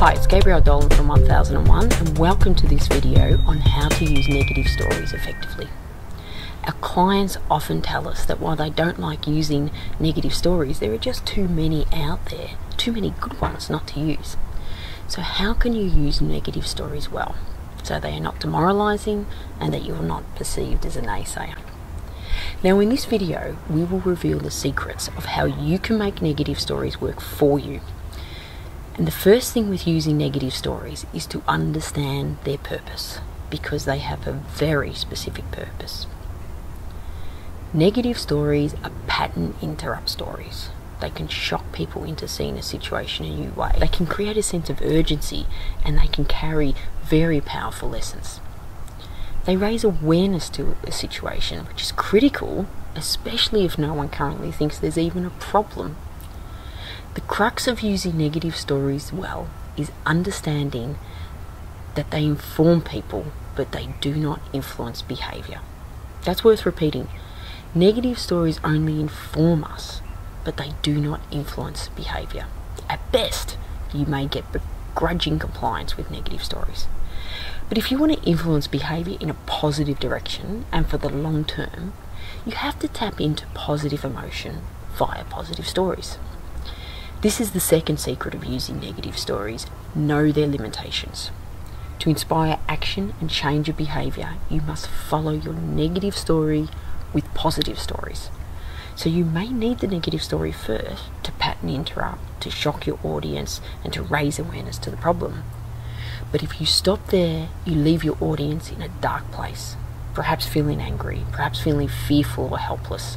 Hi, it's Gabrielle Dolan from 1001 and welcome to this video on how to use negative stories effectively. Our clients often tell us that while they don't like using negative stories, there are just too many out there, too many good ones not to use. So how can you use negative stories well, so they are not demoralising and that you're not perceived as a naysayer? Now in this video, we will reveal the secrets of how you can make negative stories work for you. And the first thing with using negative stories is to understand their purpose, because they have a very specific purpose. Negative stories are pattern interrupt stories. They can shock people into seeing a situation a new way. They can create a sense of urgency and they can carry very powerful lessons. They raise awareness to a situation, which is critical, especially if no one currently thinks there's even a problem. The crux of using negative stories well is understanding that they inform people, but they do not influence behaviour. That's worth repeating. Negative stories only inform us, but they do not influence behaviour. At best, you may get begrudging compliance with negative stories. But if you want to influence behaviour in a positive direction and for the long term, you have to tap into positive emotion via positive stories. This is the second secret of using negative stories: know their limitations. To inspire action and change of behaviour, you must follow your negative story with positive stories. So you may need the negative story first to pattern interrupt, to shock your audience and to raise awareness to the problem. But if you stop there, you leave your audience in a dark place, perhaps feeling angry, perhaps feeling fearful or helpless.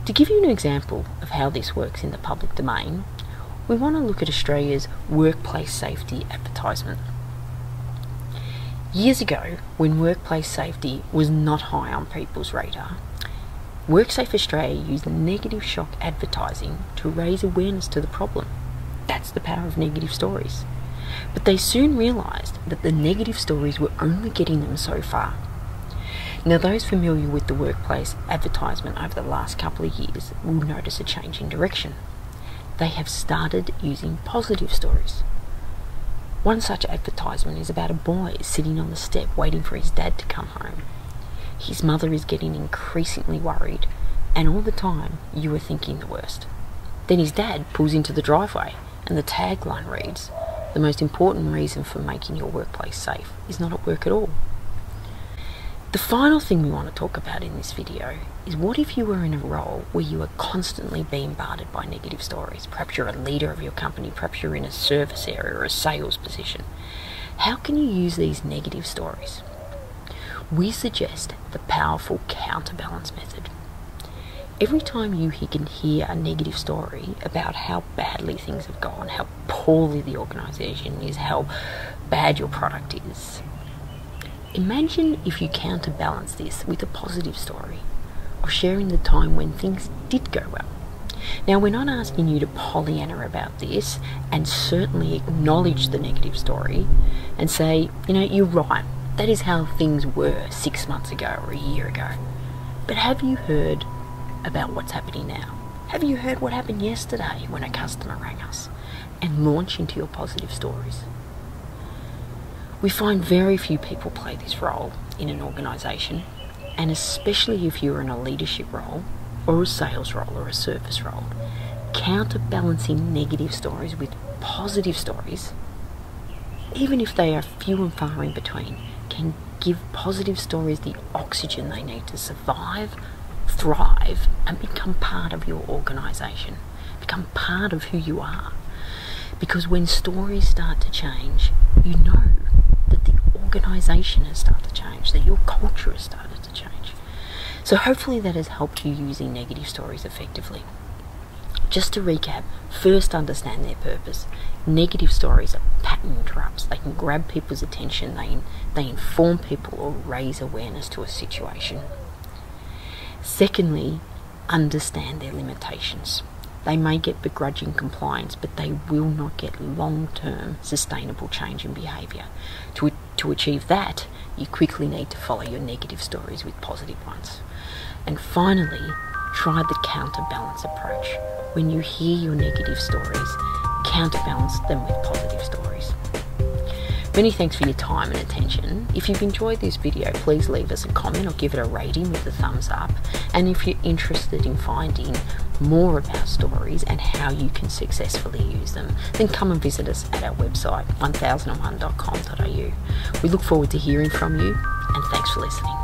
To give you an example of how this works in the public domain, we want to look at Australia's workplace safety advertisement. Years ago, when workplace safety was not high on people's radar, WorkSafe Australia used negative shock advertising to raise awareness to the problem. That's the power of negative stories. But they soon realised that the negative stories were only getting them so far. Now, those familiar with the workplace advertisement over the last couple of years will notice a change in direction. They have started using positive stories. One such advertisement is about a boy sitting on the step waiting for his dad to come home. His mother is getting increasingly worried, and all the time you are thinking the worst. Then his dad pulls into the driveway and the tagline reads, "The most important reason for making your workplace safe is not at work at all." The final thing we want to talk about in this video is, what if you were in a role where you are constantly being bombarded by negative stories? Perhaps you're a leader of your company, perhaps you're in a service area or a sales position. How can you use these negative stories? We suggest the powerful counterbalance method. Every time you can hear a negative story about how badly things have gone, how poorly the organisation is, how bad your product is, imagine if you counterbalance this with a positive story of sharing the time when things did go well. Now, we're not asking you to Pollyanna about this, and certainly acknowledge the negative story and say, you're right, that is how things were 6 months ago or a year ago. But have you heard about what's happening now? Have you heard what happened yesterday when a customer rang us? And launch into your positive stories. We find very few people play this role in an organisation, and especially if you're in a leadership role or a sales role or a service role, counterbalancing negative stories with positive stories, even if they are few and far in between, can give positive stories the oxygen they need to survive, thrive, and become part of your organisation, become part of who you are. Because when stories start to change, you know that the organisation has started to change, that your culture has started to change. So hopefully that has helped you using negative stories effectively. Just to recap, first understand their purpose. Negative stories are pattern interrupts. They can grab people's attention, they inform people or raise awareness to a situation. Secondly, understand their limitations. They may get begrudging compliance, but they will not get long-term sustainable change in behaviour. To achieve that, you quickly need to follow your negative stories with positive ones. And finally, try the counterbalance approach. When you hear your negative stories, counterbalance them with positive stories. Many thanks for your time and attention. If you've enjoyed this video, please leave us a comment or give it a rating with a thumbs up. And if you're interested in finding more about stories and how you can successfully use them, then come and visit us at our website 1001.com.au. We look forward to hearing from you, and thanks for listening.